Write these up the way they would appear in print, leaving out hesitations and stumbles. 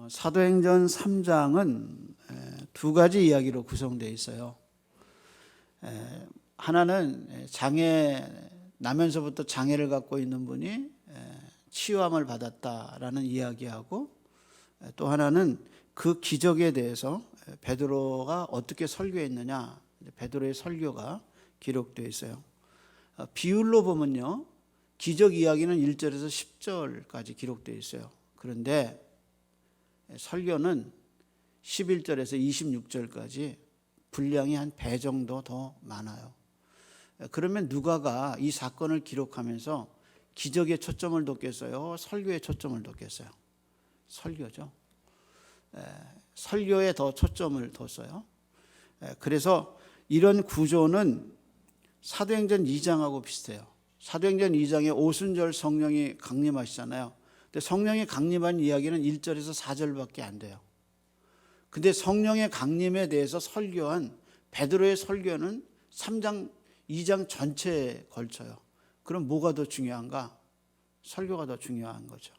사도행전 3장은 두 가지 이야기로 구성되어 있어요. 하나는 나면서부터 장애를 갖고 있는 분이 치유함을 받았다라는 이야기하고, 또 하나는 그 기적에 대해서 베드로가 어떻게 설교했느냐, 베드로의 설교가 기록되어 있어요. 비율로 보면요, 기적 이야기는 1절에서 10절까지 기록되어 있어요. 그런데 설교는 11절에서 26절까지 분량이 한 배 정도 더 많아요. 그러면 누가가 이 사건을 기록하면서 기적에 초점을 뒀겠어요? 설교에 초점을 뒀겠어요? 설교죠. 설교에 더 초점을 뒀어요. 그래서 이런 구조는 사도행전 2장하고 비슷해요. 사도행전 2장에 오순절 성령이 강림하시잖아요. 근데 성령이 강림한 이야기는 1절에서 4절밖에 안 돼요. 근데 성령의 강림에 대해서 설교한 베드로의 설교는 3장, 2장 전체에 걸쳐요. 그럼 뭐가 더 중요한가? 설교가 더 중요한 거죠.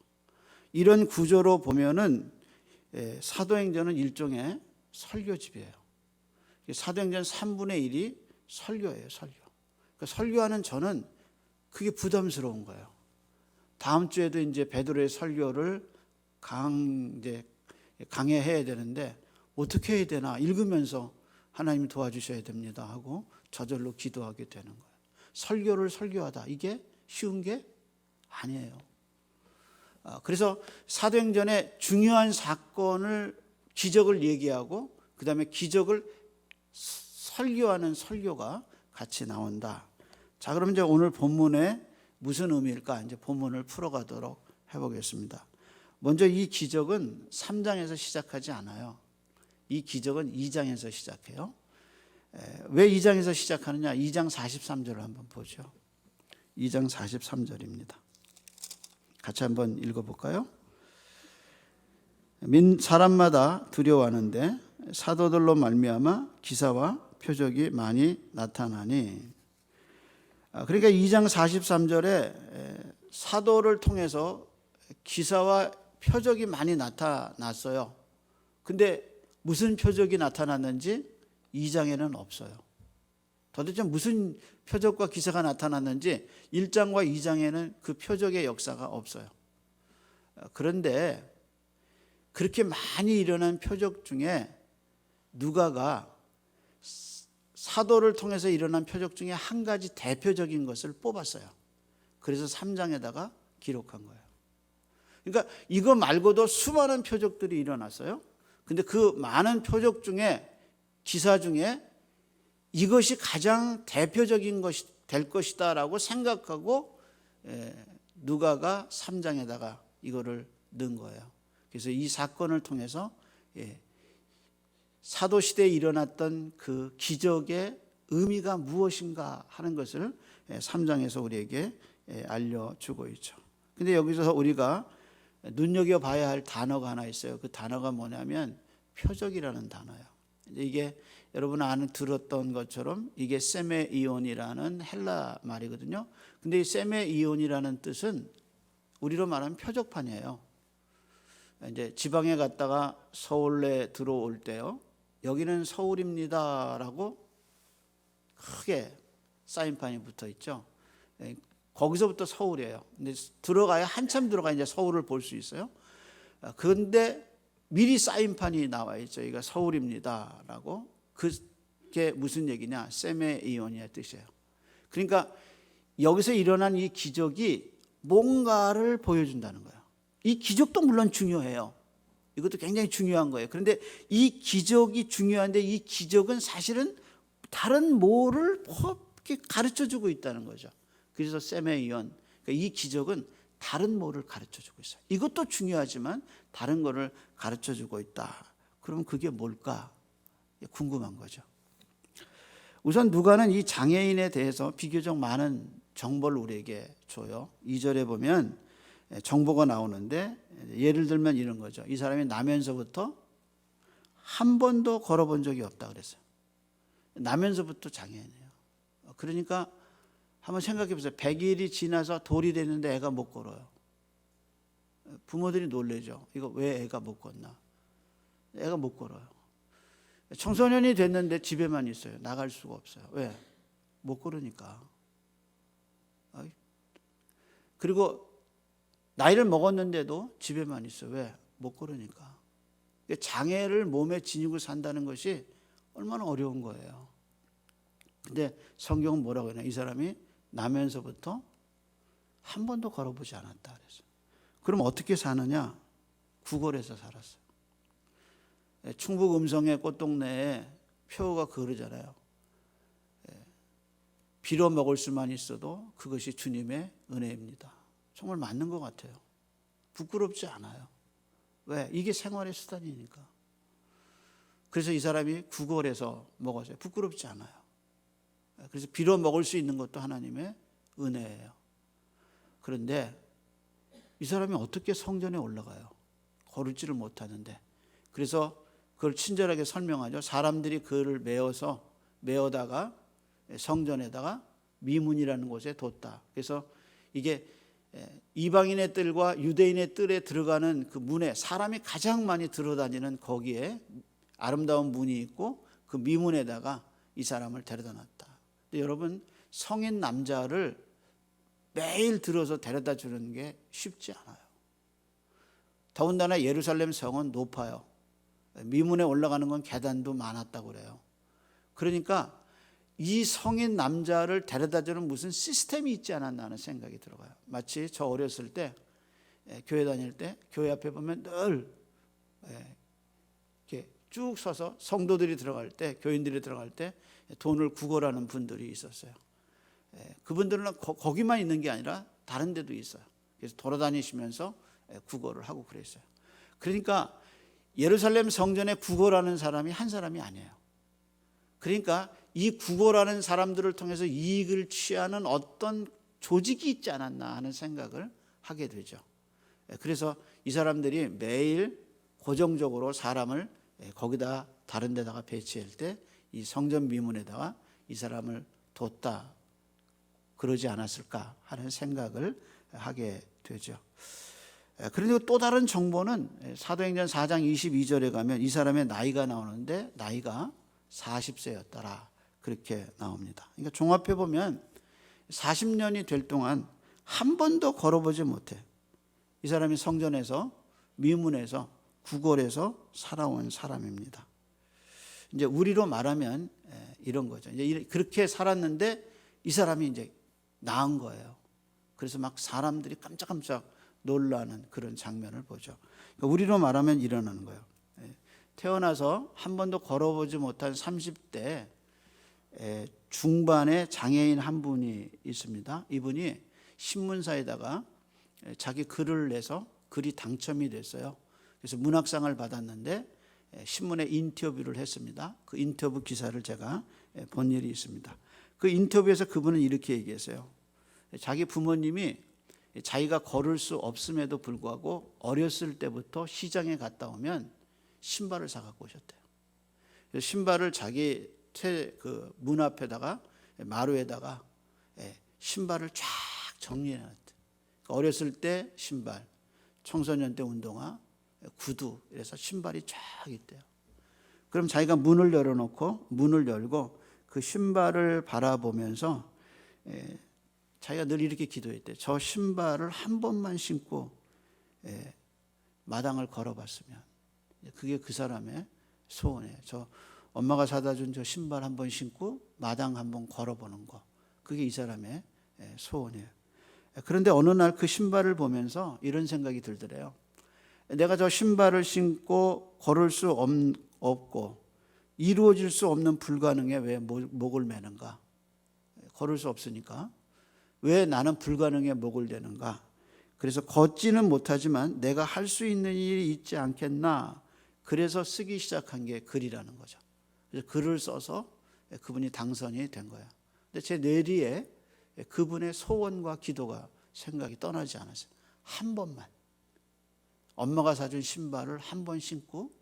이런 구조로 보면은 사도행전은 일종의 설교집이에요. 사도행전 3분의 1이 설교예요, 설교. 그러니까 설교하는 저는 그게 부담스러운 거예요. 다음 주에도 이제 베드로의 설교를 강해해야 되는데 어떻게 해야 되나 읽으면서 하나님 도와주셔야 됩니다 하고 저절로 기도하게 되는 거예요. 설교를 설교하다, 이게 쉬운 게 아니에요. 그래서 사도행전에 중요한 사건을, 기적을 얘기하고 그 다음에 기적을 설교하는 설교가 같이 나온다. 자, 그럼 이제 오늘 본문에 무슨 의미일까? 이제 본문을 풀어가도록 해보겠습니다. 먼저 이 기적은 3장에서 시작하지 않아요. 이 기적은 2장에서 시작해요. 왜 2장에서 시작하느냐? 2장 43절을 한번 보죠. 2장 43절입니다. 같이 한번 읽어볼까요? 사람마다 두려워하는데 사도들로 말미암아 기사와 표적이 많이 나타나니. 그러니까 2장 43절에 사도를 통해서 기사와 표적이 많이 나타났어요. 근데 무슨 표적이 나타났는지 2장에는 없어요. 도대체 무슨 표적과 기사가 나타났는지 1장과 2장에는 그 표적의 역사가 없어요. 그런데 그렇게 많이 일어난 표적 중에 누가가 사도를 통해서 일어난 표적 중에 한 가지 대표적인 것을 뽑았어요. 그래서 3장에다가 기록한 거예요. 그러니까 이거 말고도 수많은 표적들이 일어났어요. 근데 그 많은 표적 중에, 기사 중에 이것이 가장 대표적인 것이 될 것이다 라고 생각하고 누가가 3장에다가 이거를 넣은 거예요. 그래서 이 사건을 통해서 사도시대에 일어났던 그 기적의 의미가 무엇인가 하는 것을 3장에서 우리에게 알려주고 있죠. 근데 여기서 우리가 눈여겨봐야 할 단어가 하나 있어요. 그 단어가 뭐냐면 표적이라는 단어예요. 이게 여러분 들었던 것처럼 이게 세메이온이라는 헬라 말이거든요. 근데 이 세메이온이라는 뜻은 우리로 말하면 표적판이에요. 이제 지방에 갔다가 서울에 들어올 때요, 여기는 서울입니다라고 크게 사인판이 붙어 있죠. 거기서부터 서울이에요. 근데 들어가야 한참 들어가 이제 서울을 볼 수 있어요. 그런데 미리 사인판이 나와 있죠. 여기가 서울입니다라고. 그게 무슨 얘기냐? 세메이온이의 뜻이에요. 그러니까 여기서 일어난 이 기적이 뭔가를 보여준다는 거예요. 이 기적도 물론 중요해요. 이것도 굉장히 중요한 거예요. 그런데 이 기적이 중요한데 이 기적은 사실은 다른 뭐를 가르쳐주고 있다는 거죠. 그래서 세메이온, 그러니까 이 기적은 다른 뭐를 가르쳐주고 있어요. 이것도 중요하지만 다른 거를 가르쳐주고 있다. 그럼 그게 뭘까? 궁금한 거죠. 우선 누가는 이 장애인에 대해서 비교적 많은 정보를 우리에게 줘요. 2절에 보면 정보가 나오는데, 예를 들면 이런 거죠. 이 사람이 나면서부터 한 번도 걸어본 적이 없다 그랬어요. 나면서부터 장애인이에요. 그러니까 한번 생각해 보세요. 100일이 지나서 돌이 됐는데 애가 못 걸어요. 부모들이 놀래죠. 이거 왜 애가 못 걷나? 애가 못 걸어요. 청소년이 됐는데 집에만 있어요. 나갈 수가 없어요. 왜? 못 걸으니까. 그리고 나이를 먹었는데도 집에만 있어요. 왜? 못 걸으니까. 장애를 몸에 지니고 산다는 것이 얼마나 어려운 거예요. 근데 성경은 뭐라고 하냐? 이 사람이 나면서부터 한 번도 걸어보지 않았다 그랬어요. 그럼 어떻게 사느냐? 구걸해서 살았어요. 충북 음성의 꽃동네에 표가 그러잖아요. 빌어 먹을 수만 있어도 그것이 주님의 은혜입니다. 정말 맞는 것 같아요. 부끄럽지 않아요. 왜? 이게 생활의 수단이니까. 그래서 이 사람이 구걸해서 먹었어요. 부끄럽지 않아요. 그래서 빌어 먹을 수 있는 것도 하나님의 은혜예요. 그런데 이 사람이 어떻게 성전에 올라가요? 걸을지를 못하는데. 그래서 그걸 친절하게 설명하죠. 사람들이 그를 메어다가 성전에다가 미문이라는 곳에 뒀다. 그래서 이게 이방인의 뜰과 유대인의 뜰에 들어가는 그 문에 사람이 가장 많이 들어다니는 거기에 아름다운 문이 있고 그 미문에다가 이 사람을 데려다 놨다. 근데 여러분, 성인 남자를 매일 들어서 데려다 주는 게 쉽지 않아요. 더군다나 예루살렘 성은 높아요. 미문에 올라가는 건 계단도 많았다고 그래요. 그러니까 이 성인 남자를 데려다 주는 무슨 시스템이 있지 않았나 하는 생각이 들어요. 마치 저 어렸을 때 교회 다닐 때 교회 앞에 보면 늘 이렇게 쭉 서서 성도들이 들어갈 때, 교인들이 들어갈 때 돈을 구걸하는 분들이 있었어요. 그분들은 거기만 있는 게 아니라 다른 데도 있어요. 그래서 돌아다니시면서 구걸을 하고 그랬어요. 그러니까 예루살렘 성전에 구걸하는 사람이 한 사람이 아니에요. 그러니까 이 구걸하는 사람들을 통해서 이익을 취하는 어떤 조직이 있지 않았나 하는 생각을 하게 되죠. 그래서 이 사람들이 매일 고정적으로 사람을 거기다 다른 데다가 배치할 때 이 성전 미문에다가 이 사람을 뒀다 그러지 않았을까 하는 생각을 하게 되죠. 그리고 또 다른 정보는 사도행전 4장 22절에 가면 이 사람의 나이가 나오는데 나이가 40세였더라 그렇게 나옵니다. 그러니까 종합해 보면 40년이 될 동안 한 번도 걸어보지 못해. 이 사람이 성전에서 미문에서 구걸해서 살아온 사람입니다. 이제 우리로 말하면 이런 거죠. 이제 그렇게 살았는데 이 사람이 이제 나은 거예요. 그래서 막 사람들이 깜짝깜짝 놀라는 그런 장면을 보죠. 그러니까 우리로 말하면 이러는 거예요. 태어나서 한 번도 걸어보지 못한 30대 중반의 장애인 한 분이 있습니다. 이분이 신문사에다가 자기 글을 내서 글이 당첨이 됐어요. 그래서 문학상을 받았는데 신문에 인터뷰를 했습니다. 그 인터뷰 기사를 제가 본 일이 있습니다. 그 인터뷰에서 그분은 이렇게 얘기했어요. 자기 부모님이 자기가 걸을 수 없음에도 불구하고 어렸을 때부터 시장에 갔다 오면 신발을 사갖고 오셨대요. 그래서 신발을 자기 그 문 앞에다가 마루에다가 신발을 쫙 정리해놨대요. 어렸을 때 신발, 청소년 때 운동화, 구두 이래서 신발이 쫙 있대요. 그럼 자기가 문을 열고 그 신발을 바라보면서 자기가 늘 이렇게 기도했대요. 저 신발을 한 번만 신고 마당을 걸어봤으면. 그게 그 사람의 소원이에요. 저 엄마가 사다 준 저 신발 한 번 신고 마당 한 번 걸어보는 거. 그게 이 사람의 소원이에요. 그런데 어느 날 그 신발을 보면서 이런 생각이 들더래요. 내가 저 신발을 신고 걸을 수 없고 이루어질 수 없는 불가능에 왜 목을 매는가? 걸을 수 없으니까 왜 나는 불가능에 목을 대는가? 그래서 걷지는 못하지만 내가 할 수 있는 일이 있지 않겠나? 그래서 쓰기 시작한 게 글이라는 거죠. 그래서 글을 써서 그분이 당선이 된 거예요. 근데 제 뇌리에 그분의 소원과 기도가 생각이 떠나지 않았어요. 한 번만. 엄마가 사준 신발을 한 번 신고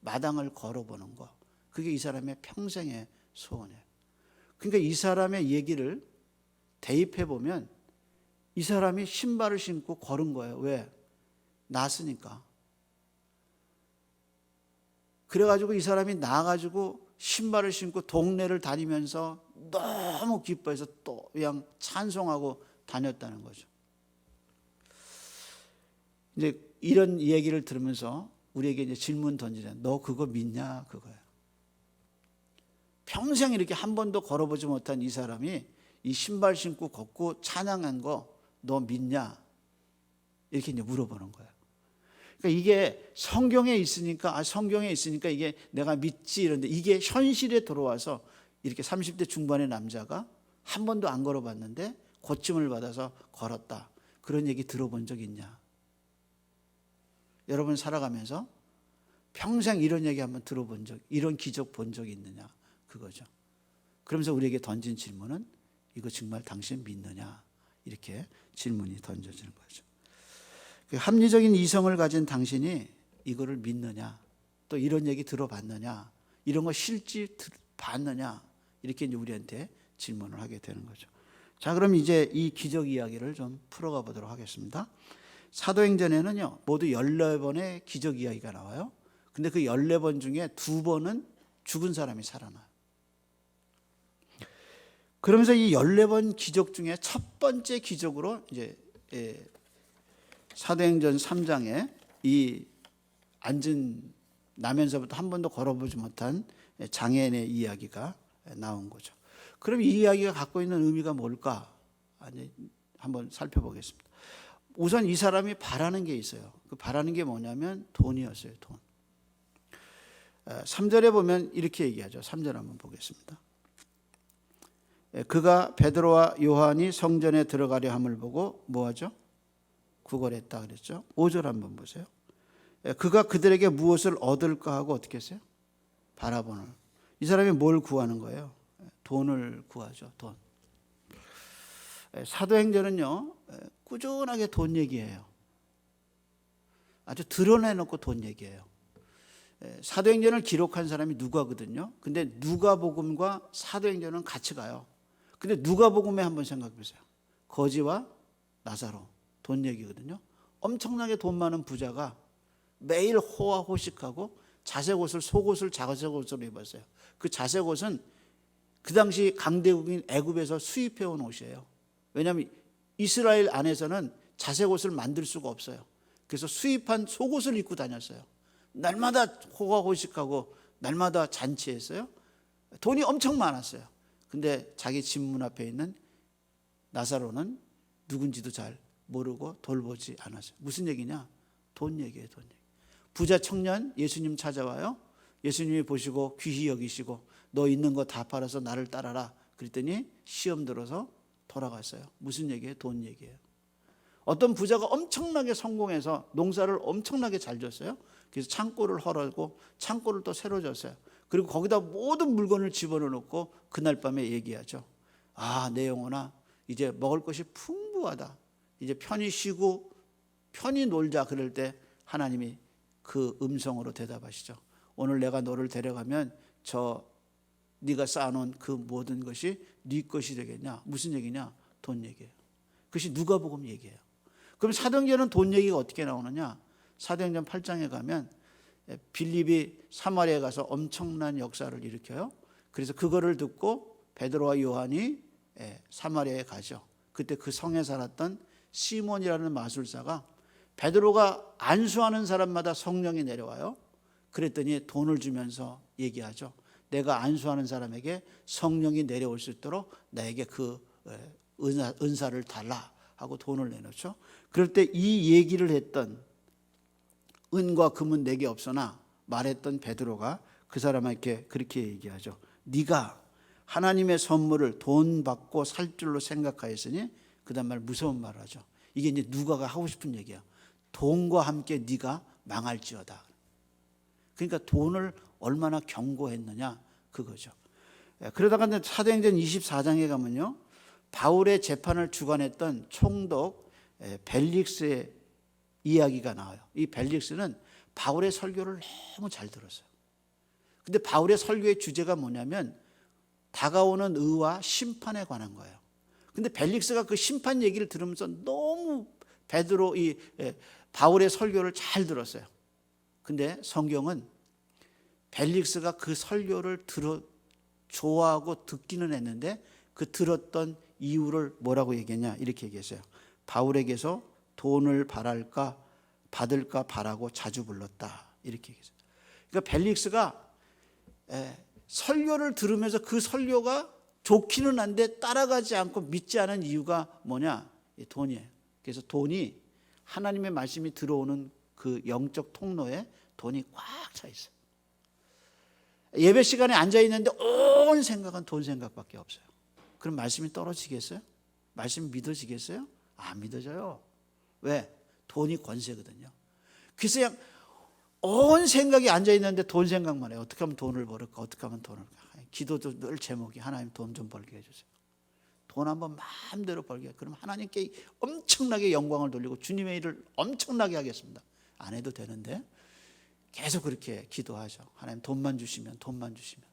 마당을 걸어보는 거. 그게 이 사람의 평생의 소원이에요. 그러니까 이 사람의 얘기를 대입해 보면 이 사람이 신발을 신고 걸은 거예요. 왜? 났으니까. 그래가지고 이 사람이 나가지고 신발을 신고 동네를 다니면서 너무 기뻐해서 또 그냥 찬송하고 다녔다는 거죠. 이제 이런 얘기를 들으면서 우리에게 이제 질문 던지잖아요. 너 그거 믿냐? 그거예요. 평생 이렇게 한 번도 걸어보지 못한 이 사람이 이 신발 신고 걷고 찬양한 거 너 믿냐? 이렇게 이제 물어보는 거예요. 그러니까 이게 성경에 있으니까 성경에 있으니까 이게 내가 믿지 이런데 이게 현실에 들어와서 이렇게 30대 중반의 남자가 한 번도 안 걸어봤는데 고침을 받아서 걸었다. 그런 얘기 들어본 적 있냐? 여러분 살아가면서 평생 이런 얘기 한번 들어본 적, 이런 기적 본 적 있느냐? 그거죠. 그러면서 우리에게 던진 질문은 이거 정말 당신 믿느냐? 이렇게 질문이 던져지는 거죠. 합리적인 이성을 가진 당신이 이거를 믿느냐? 또 이런 얘기 들어봤느냐? 이런 거 실제 봤느냐? 이렇게 이제 우리한테 질문을 하게 되는 거죠. 자, 그럼 이제 이 기적 이야기를 좀 풀어가 보도록 하겠습니다. 사도행전에는요, 모두 14번의 기적 이야기가 나와요. 근데 그 14번 중에 2번은 죽은 사람이 살아나요. 그러면서 이 14번 기적 중에 첫 번째 기적으로 이제 사도행전 3장에 이 앉은 나면서부터 한 번도 걸어보지 못한 장애인의 이야기가 나온 거죠. 그럼 이 이야기가 갖고 있는 의미가 뭘까? 한번 살펴보겠습니다. 우선 이 사람이 바라는 게 있어요. 그 바라는 게 뭐냐면 돈이었어요. 돈. 3절에 보면 이렇게 얘기하죠. 3절 한번 보겠습니다. 그가 베드로와 요한이 성전에 들어가려 함을 보고 뭐하죠? 구걸했다 그랬죠. 5절 한번 보세요. 그가 그들에게 무엇을 얻을까 하고 어떻게 했어요? 바라보는. 이 사람이 뭘 구하는 거예요? 돈을 구하죠. 돈. 사도행전은요, 꾸준하게 돈 얘기해요. 아주 드러내놓고 돈 얘기해요. 사도행전을 기록한 사람이 누가거든요. 근데 누가복음과 사도행전은 같이 가요. 근데 누가복음에 한번 생각해 보세요. 거지와 나사로 돈 얘기거든요. 엄청나게 돈 많은 부자가 매일 호화호식하고 자색옷을 속옷을 자색옷으로 입었어요. 그 자색옷은 그 당시 강대국인 애굽에서 수입해온 옷이에요. 왜냐하면 이스라엘 안에서는 자색옷을 만들 수가 없어요. 그래서 수입한 속옷을 입고 다녔어요. 날마다 호화호식하고 날마다 잔치했어요. 돈이 엄청 많았어요. 근데 자기 집 문 앞에 있는 나사로는 누군지도 잘 모르고 돌보지 않았어요. 무슨 얘기냐? 돈 얘기예요. 돈 얘기. 부자 청년 예수님 찾아와요. 예수님이 보시고 귀히 여기시고 너 있는 거 다 팔아서 나를 따라라. 그랬더니 시험 들어서 돌아갔어요. 무슨 얘기예요? 돈 얘기예요. 어떤 부자가 엄청나게 성공해서 농사를 엄청나게 잘 졌어요. 그래서 창고를 헐었고 창고를 또 새로 졌어요. 그리고 거기다 모든 물건을 집어넣고 그날 밤에 얘기하죠. 아, 내 영혼아, 이제 먹을 것이 풍부하다. 이제 편히 쉬고 편히 놀자. 그럴 때 하나님이 그 음성으로 대답하시죠. 오늘 내가 너를 데려가면 네가 쌓아놓은 그 모든 것이 네 것이 되겠냐. 무슨 얘기냐? 돈 얘기예요. 그것이 누가복음 얘기예요. 그럼 사도행전은 돈 얘기가 어떻게 나오느냐? 사도행전 8장에 가면 빌립이 사마리아에 가서 엄청난 역사를 일으켜요. 그래서 그거를 듣고 베드로와 요한이 사마리아에 가죠. 그때 그 성에 살았던 시몬이라는 마술사가 베드로가 안수하는 사람마다 성령이 내려와요. 그랬더니 돈을 주면서 얘기하죠. 내가 안수하는 사람에게 성령이 내려올 수 있도록 나에게 그 은사를 달라 하고 돈을 내놓죠. 그럴 때 이 얘기를 했던 은과 금은 내게 없으나 말했던 베드로가 그 사람에게 그렇게 얘기하죠. 네가 하나님의 선물을 돈 받고 살 줄로 생각하였으니 그 다음 말 무서운 말을 하죠. 이게 이제 누가가 하고 싶은 얘기야. 돈과 함께 네가 망할지어다. 그러니까 돈을 얼마나 경고했느냐 그거죠. 그러다가 사도행전 24장에 가면요, 바울의 재판을 주관했던 총독 벨릭스의 이야기가 나와요. 이 벨릭스는 바울의 설교를 너무 잘 들었어요. 근데 바울의 설교의 주제가 뭐냐면 다가오는 의와 심판에 관한 거예요. 근데 벨릭스가 그 심판 얘기를 들으면서 너무 바울의 설교를 잘 들었어요. 근데 성경은 벨릭스가 그 설교를 좋아하고 듣기는 했는데 그 들었던 이유를 뭐라고 얘기했냐, 이렇게 얘기했어요. 바울에게서 돈을 받을까 바라고 자주 불렀다, 이렇게 얘기했어요. 그러니까 벨릭스가 설교를 들으면서 그 설교가 좋기는 한데 따라가지 않고 믿지 않은 이유가 뭐냐? 돈이에요. 그래서 돈이, 하나님의 말씀이 들어오는 그 영적 통로에 돈이 꽉 차 있어요. 예배 시간에 앉아 있는데 온 생각은 돈 생각밖에 없어요. 그럼 말씀이 떨어지겠어요? 말씀이 믿어지겠어요? 안 믿어져요. 왜? 돈이 권세거든요. 그래서 그냥 온 생각이 앉아 있는데 돈 생각만 해요. 어떻게 하면 돈을 벌을까? 어떻게 하면 돈을. 기도도 늘 제목이 하나님 돈 좀 벌게 해주세요. 돈 한번 마음대로 벌게. 그럼 하나님께 엄청나게 영광을 돌리고 주님의 일을 엄청나게 하겠습니다. 안 해도 되는데 계속 그렇게 기도하죠. 하나님 돈만 주시면, 돈만 주시면.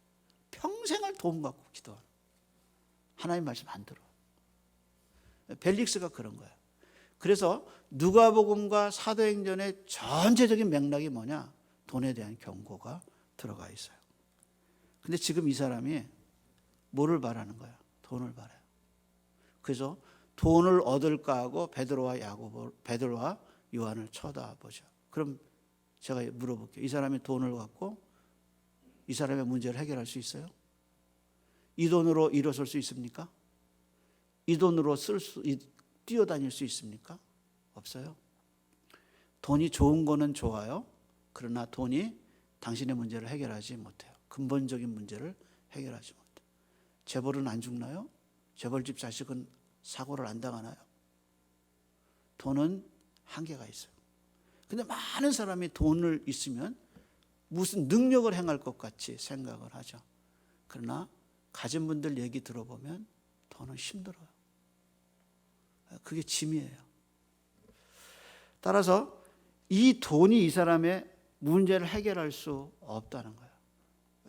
평생을 돈 갖고 기도하는. 하나님 말씀 안 들어. 벨릭스가 그런 거예요. 그래서 누가복음과 사도행전의 전체적인 맥락이 뭐냐? 돈에 대한 경고가 들어가 있어요. 근데 지금 이 사람이 뭐를 바라는 거야? 돈을 바라요. 그래서 돈을 얻을까 하고 베드로와 요한을 쳐다보죠. 그럼 제가 물어볼게요. 이 사람이 돈을 갖고 이 사람의 문제를 해결할 수 있어요? 이 돈으로 일어설 수 있습니까? 이 돈으로 뛰어다닐 수 있습니까? 없어요. 돈이 좋은 거는 좋아요. 그러나 돈이 당신의 문제를 해결하지 못해요. 근본적인 문제를 해결하지 못해요. 재벌은 안 죽나요? 재벌집 자식은 사고를 안 당하나요? 돈은 한계가 있어요. 근데 많은 사람이 돈을 있으면 무슨 능력을 행할 것 같이 생각을 하죠. 그러나 가진 분들 얘기 들어보면 돈은 힘들어요. 그게 짐이에요. 따라서 이 돈이 이 사람의 문제를 해결할 수 없다는 거예요.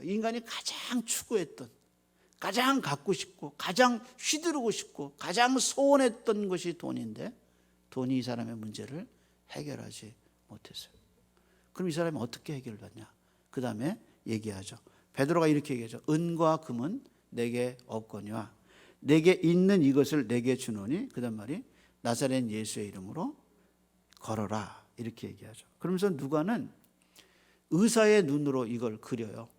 인간이 가장 추구했던, 가장 갖고 싶고, 가장 휘두르고 싶고, 가장 소원했던 것이 돈인데 돈이 이 사람의 문제를 해결하지 못했어요. 그럼 이 사람이 어떻게 해결받냐? 그 다음에 얘기하죠. 베드로가 이렇게 얘기하죠. 은과 금은 내게 없거니와 내게 있는 이것을 내게 주노니, 그 다음 말이 나사렛 예수의 이름으로 걸어라, 이렇게 얘기하죠. 그러면서 누가는 의사의 눈으로 이걸 그려요.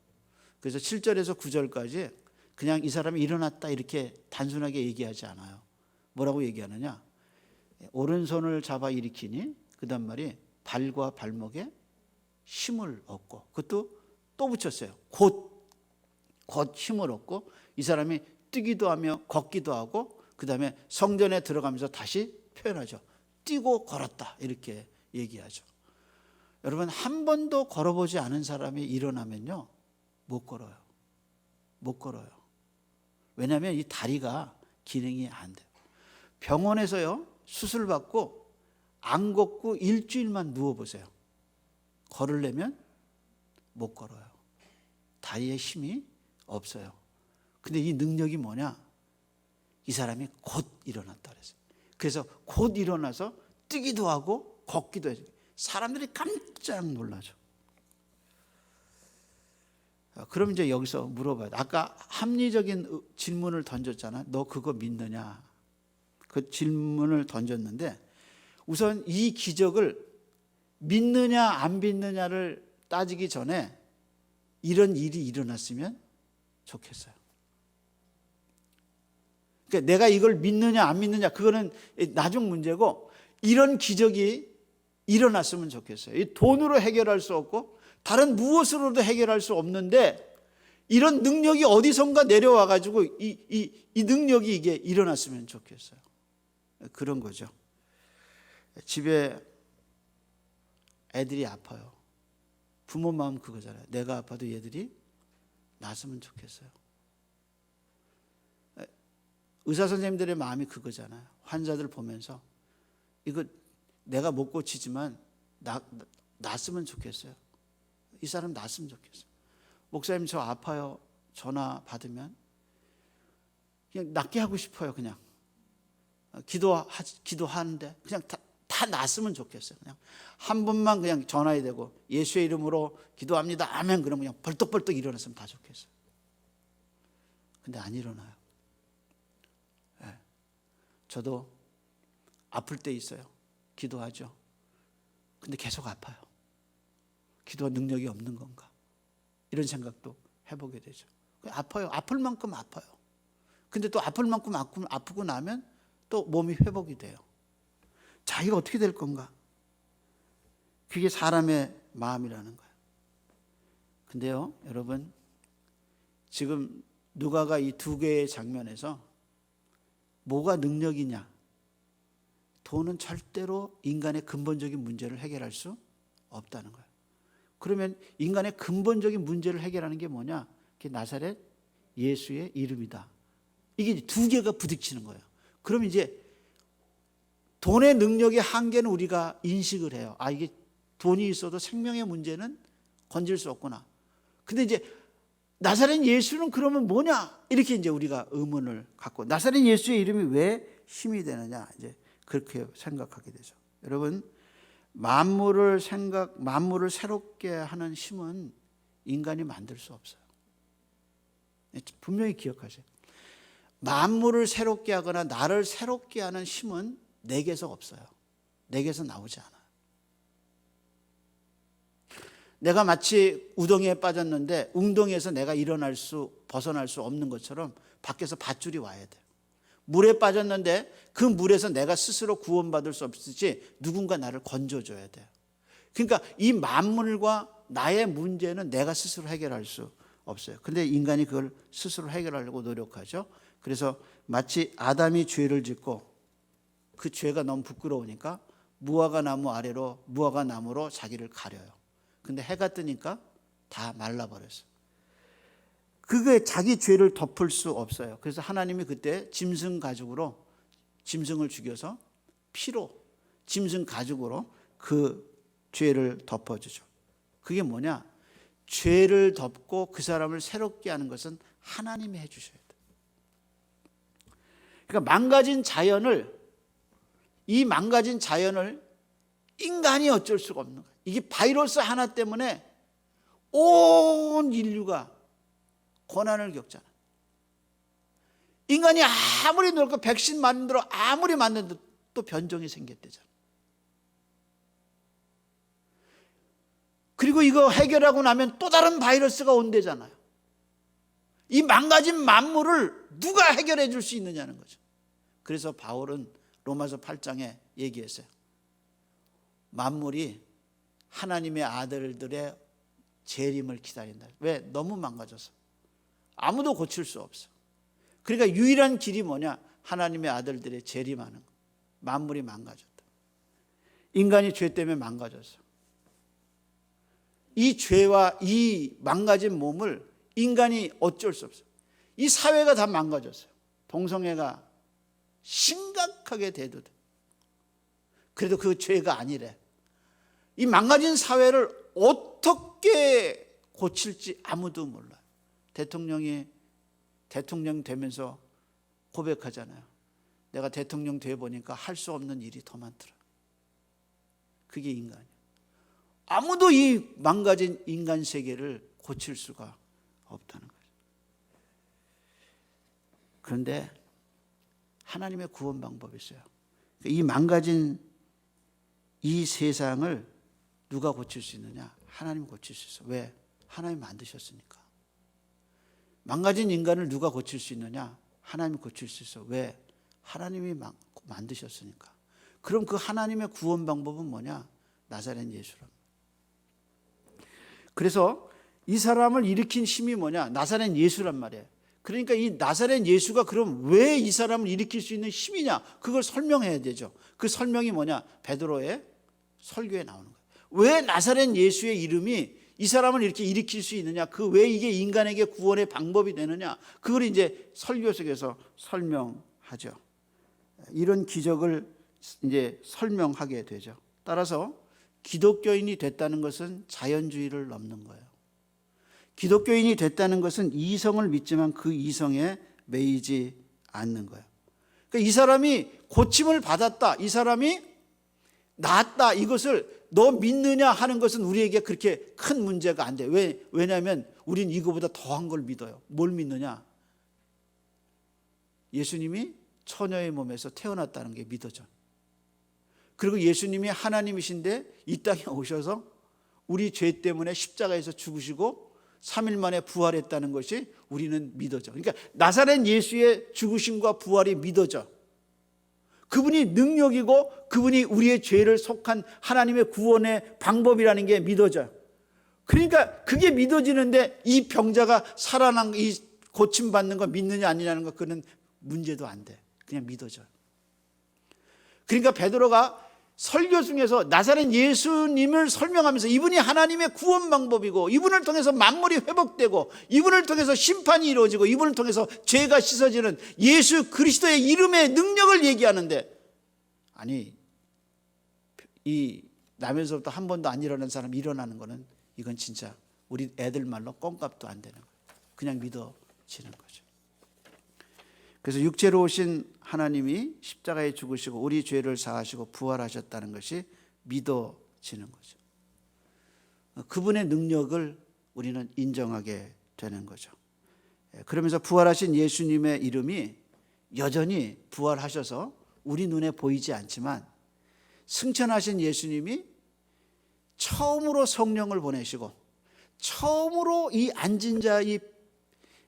그래서 7절에서 9절까지 그냥 이 사람이 일어났다 이렇게 단순하게 얘기하지 않아요. 뭐라고 얘기하느냐? 오른손을 잡아 일으키니, 그 다음 말이 발과 발목에 힘을 얻고, 그것도 또 붙였어요. 곧 힘을 얻고, 이 사람이 뛰기도 하며 걷기도 하고, 그 다음에 성전에 들어가면서 다시 표현하죠. 뛰고 걸었다, 이렇게 얘기하죠. 여러분, 한 번도 걸어보지 않은 사람이 일어나면요, 못 걸어요. 못 걸어요. 왜냐하면 이 다리가 기능이 안 돼요. 병원에서요, 수술받고 안 걷고 일주일만 누워보세요. 걸으려면 못 걸어요. 다리에 힘이 없어요. 근데 이 능력이 뭐냐? 이 사람이 곧 일어났다 그랬어요. 그래서 곧 일어나서 뛰기도 하고 걷기도 해요. 사람들이 깜짝 놀라죠. 그럼 이제 여기서 물어봐요. 아까 합리적인 질문을 던졌잖아. 너 그거 믿느냐? 그 질문을 던졌는데, 우선 이 기적을 믿느냐 안 믿느냐를 따지기 전에 이런 일이 일어났으면 좋겠어요. 그러니까 내가 이걸 믿느냐 안 믿느냐 그거는 나중 문제고, 이런 기적이 일어났으면 좋겠어요. 이 돈으로 해결할 수 없고 다른 무엇으로도 해결할 수 없는데, 이런 능력이 어디선가 내려와 가지고 이 능력이 이게 일어났으면 좋겠어요. 그런 거죠. 집에 애들이 아파요. 부모 마음 그거잖아요. 내가 아파도 얘들이 낫으면 좋겠어요. 의사 선생님들의 마음이 그거잖아요. 환자들 보면서 이거 내가 못 고치지만 낫으면 좋겠어요. 이 사람 낫으면 좋겠어요. 목사님 저 아파요. 전화 받으면 그냥 낫게 하고 싶어요. 그냥 기도하는데 그냥 다 다 났으면 좋겠어요. 그냥 한 번만 그냥 전화해 대고 예수의 이름으로 기도합니다. 아멘. 그러면 그냥 벌떡벌떡 일어났으면 다 좋겠어요. 근데 안 일어나요. 네. 저도 아플 때 있어요. 기도하죠. 근데 계속 아파요. 기도가 능력이 없는 건가? 이런 생각도 해보게 되죠. 아파요. 아플 만큼 아파요. 근데 또 아플 만큼 아프고 나면 또 몸이 회복이 돼요. 자, 이거 어떻게 될 건가? 그게 사람의 마음이라는 거예요. 근데요, 여러분, 지금 누가가 이 두 개의 장면에서 뭐가 능력이냐? 돈은 절대로 인간의 근본적인 문제를 해결할 수 없다는 거예요. 그러면 인간의 근본적인 문제를 해결하는 게 뭐냐? 그게 나사렛 예수의 이름이다. 이게 두 개가 부딪히는 거예요. 그럼 이제 돈의 능력의 한계는 우리가 인식을 해요. 아, 이게 돈이 있어도 생명의 문제는 건질 수 없구나. 근데 이제 나사렛 예수는 그러면 뭐냐? 이렇게 이제 우리가 의문을 갖고, 나사렛 예수의 이름이 왜 힘이 되느냐? 이제 그렇게 생각하게 되죠. 여러분, 만물을 새롭게 하는 힘은 인간이 만들 수 없어요. 분명히 기억하세요. 만물을 새롭게 하거나 나를 새롭게 하는 힘은 내게서 없어요. 내게서 나오지 않아요. 내가 마치 우동이에 빠졌는데 웅덩이에서 내가 벗어날 수 없는 것처럼 밖에서 밧줄이 와야 돼요. 물에 빠졌는데 그 물에서 내가 스스로 구원받을 수 없듯이 누군가 나를 건져줘야 돼요. 그러니까 이 만물과 나의 문제는 내가 스스로 해결할 수 없어요. 그런데 인간이 그걸 스스로 해결하려고 노력하죠. 그래서 마치 아담이 죄를 짓고 그 죄가 너무 부끄러우니까 무화과 나무로 자기를 가려요. 근데 해가 뜨니까 다 말라버렸어요. 그게 자기 죄를 덮을 수 없어요. 그래서 하나님이 그때 짐승 가죽으로 짐승을 죽여서 피로 짐승 가죽으로 그 죄를 덮어주죠. 그게 뭐냐? 죄를 덮고 그 사람을 새롭게 하는 것은 하나님이 해주셔야 돼요. 그러니까 이 망가진 자연을 인간이 어쩔 수가 없는 거예요. 이게 바이러스 하나 때문에 온 인류가 고난을 겪잖아요. 인간이 아무리 노력하고 백신 아무리 만든도 또 변종이 생겼대잖아요. 그리고 이거 해결하고 나면 또 다른 바이러스가 온대잖아요. 이 망가진 만물을 누가 해결해 줄 수 있느냐는 거죠. 그래서 바울은 로마서 8장에 얘기했어요. 만물이 하나님의 아들들의 재림을 기다린다. 왜? 너무 망가져서 아무도 고칠 수 없어. 그러니까 유일한 길이 뭐냐? 하나님의 아들들의 재림하는 거. 만물이 망가졌다. 인간이 죄 때문에 망가졌어. 이 죄와 이 망가진 몸을 인간이 어쩔 수 없어요. 이 사회가 다 망가졌어요. 동성애가 심각하게 대두돼. 그래도 그 죄가 아니래. 이 망가진 사회를 어떻게 고칠지 아무도 몰라요. 대통령이 대통령 되면서 고백하잖아요. 내가 대통령 돼 보니까 할 수 없는 일이 더 많더라. 그게 인간이에요. 아무도 이 망가진 인간 세계를 고칠 수가 없다는 거죠. 그런데 하나님의 구원 방법이 있어요. 이 망가진 이 세상을 누가 고칠 수 있느냐? 하나님이 고칠 수 있어요. 왜? 하나님이 만드셨으니까. 망가진 인간을 누가 고칠 수 있느냐? 하나님이 고칠 수 있어요. 왜? 하나님이 만드셨으니까. 그럼 그 하나님의 구원 방법은 뭐냐? 나사렛 예수랍니다. 그래서 이 사람을 일으킨 힘이 뭐냐? 나사렛 예수란 말이에요. 그러니까 이 나사렛 예수가 그럼 왜 이 사람을 일으킬 수 있는 힘이냐? 그걸 설명해야 되죠. 그 설명이 뭐냐? 베드로의 설교에 나오는 거예요. 왜 나사렛 예수의 이름이 이 사람을 이렇게 일으킬 수 있느냐? 그 왜 이게 인간에게 구원의 방법이 되느냐? 그걸 이제 설교 속에서 설명하죠. 이런 기적을 이제 설명하게 되죠. 따라서 기독교인이 됐다는 것은 자연주의를 넘는 거예요. 기독교인이 됐다는 것은 이성을 믿지만 그 이성에 매이지 않는 거예요. 그러니까 이 사람이 고침을 받았다. 이 사람이 낫다, 이것을 너 믿느냐 하는 것은 우리에게 그렇게 큰 문제가 안 돼. 왜냐하면 우린 이거보다 더한 걸 믿어요. 뭘 믿느냐? 예수님이 처녀의 몸에서 태어났다는 게 믿어져. 그리고 예수님이 하나님이신데 이 땅에 오셔서 우리 죄 때문에 십자가에서 죽으시고 3일 만에 부활했다는 것이 우리는 믿어져. 그러니까 나사렛 예수의 죽으심과 부활이 믿어져. 그분이 능력이고 그분이 우리의 죄를 속한 하나님의 구원의 방법이라는 게 믿어져요. 그러니까 그게 믿어지는데 이 병자가 살아난, 이 고침받는 거 믿느냐 아니냐는 거, 그는 문제도 안 돼. 그냥 믿어져요. 그러니까 베드로가 설교 중에서 나사렛 예수님을 설명하면서 이분이 하나님의 구원 방법이고 이분을 통해서 만물이 회복되고 이분을 통해서 심판이 이루어지고 이분을 통해서 죄가 씻어지는 예수 그리스도의 이름의 능력을 얘기하는데, 아니 이 나면서부터 한 번도 안 일어난 사람이 일어나는 거는 이건 진짜 우리 애들 말로 껌값도 안 되는 거예요. 그냥 믿어지는 거죠. 그래서 육체로 오신 하나님이 십자가에 죽으시고 우리 죄를 사하시고 부활하셨다는 것이 믿어지는 거죠. 그분의 능력을 우리는 인정하게 되는 거죠. 그러면서 부활하신 예수님의 이름이 여전히 부활하셔서 우리 눈에 보이지 않지만 승천하신 예수님이 처음으로 성령을 보내시고 처음으로 이 앉은 자, 이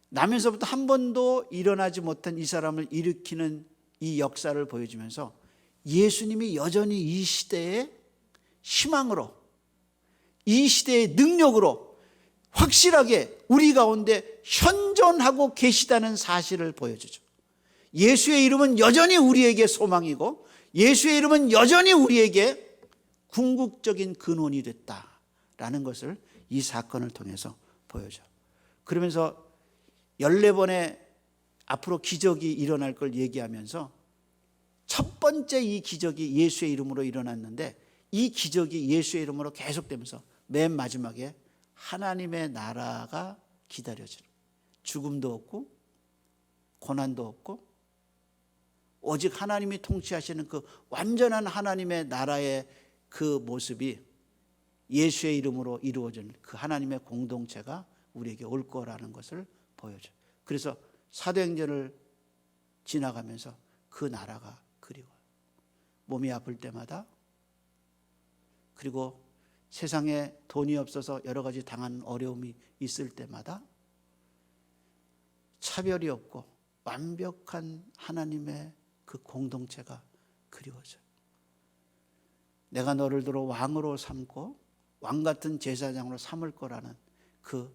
나면서부터 한 번도 일어나지 못한 이 사람을 일으키는 이 역사를 보여주면서 예수님이 여전히 이 시대의 희망으로, 이 시대의 능력으로 확실하게 우리 가운데 현존하고 계시다는 사실을 보여주죠. 예수의 이름은 여전히 우리에게 소망이고 예수의 이름은 여전히 우리에게 궁극적인 근원이 됐다라는 것을 이 사건을 통해서 보여줘. 그러면서 14번의 앞으로 기적이 일어날 걸 얘기하면서 첫 번째 이 기적이 예수의 이름으로 일어났는데 이 기적이 예수의 이름으로 계속되면서 맨 마지막에 하나님의 나라가 기다려지는, 죽음도 없고 고난도 없고 오직 하나님이 통치하시는 그 완전한 하나님의 나라의 그 모습이 예수의 이름으로 이루어진 그 하나님의 공동체가 우리에게 올 거라는 것을 보여줘요. 그래서 사도행전을 지나가면서 그 나라가 그리워요. 몸이 아플 때마다, 그리고 세상에 돈이 없어서 여러 가지 당한 어려움이 있을 때마다 차별이 없고 완벽한 하나님의 그 공동체가 그리워져요. 내가 너를 들어 왕으로 삼고 왕 같은 제사장으로 삼을 거라는 그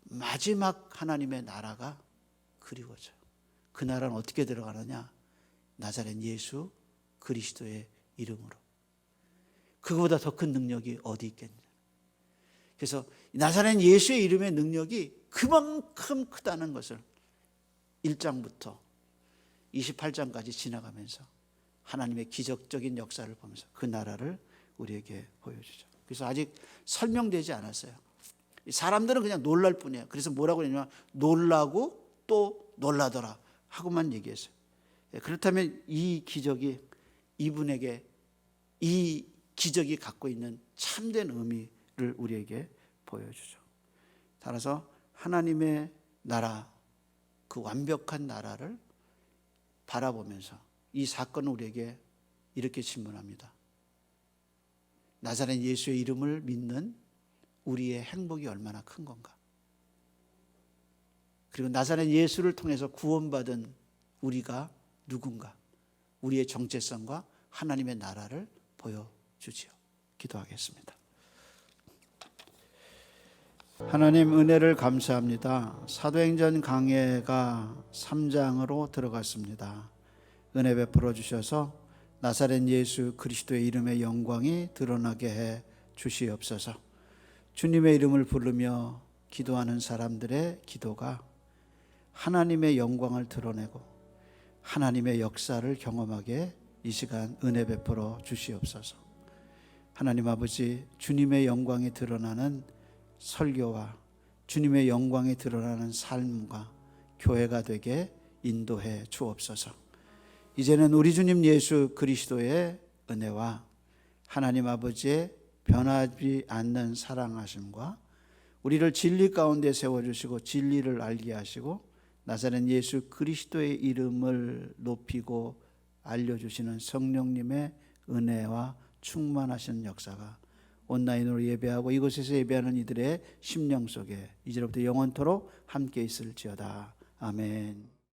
마지막 하나님의 나라가 그리워져요. 그 나라는 어떻게 들어가느냐? 나사렛 예수 그리스도의 이름으로. 그거보다 더 큰 능력이 어디 있겠냐? 그래서 나사렛 예수의 이름의 능력이 그만큼 크다는 것을 1장부터 28장까지 지나가면서 하나님의 기적적인 역사를 보면서 그 나라를 우리에게 보여주죠. 그래서 아직 설명되지 않았어요. 사람들은 그냥 놀랄 뿐이에요. 그래서 뭐라고 했냐면 놀라고 또 놀라더라 하고만 얘기했어요. 그렇다면 이 기적이 이분에게, 이 기적이 갖고 있는 참된 의미를 우리에게 보여주죠. 따라서 하나님의 나라, 그 완벽한 나라를 바라보면서 이 사건은 우리에게 이렇게 질문합니다. 나사렛 예수의 이름을 믿는 우리의 행복이 얼마나 큰 건가? 그리고 나사렛 예수를 통해서 구원받은 우리가 누군가? 우리의 정체성과 하나님의 나라를 보여주지요. 기도하겠습니다. 하나님 은혜를 감사합니다. 사도행전 강해가 3장으로 들어갔습니다. 은혜 베풀어 주셔서 나사렛 예수 그리스도의 이름의 영광이 드러나게 해 주시옵소서. 주님의 이름을 부르며 기도하는 사람들의 기도가 하나님의 영광을 드러내고 하나님의 역사를 경험하게 이 시간 은혜 베풀어 주시옵소서. 하나님 아버지, 주님의 영광이 드러나는 설교와 주님의 영광이 드러나는 삶과 교회가 되게 인도해 주옵소서. 이제는 우리 주님 예수 그리스도의 은혜와 하나님 아버지의 변하지 않는 사랑하심과 우리를 진리 가운데 세워주시고 진리를 알게 하시고 나사렛 예수 그리스도의 이름을 높이고 알려주시는 성령님의 은혜와 충만하신 역사가 온라인으로 예배하고 이곳에서 예배하는 이들의 심령 속에 이제로부터 영원토록 함께 있을지어다. 아멘.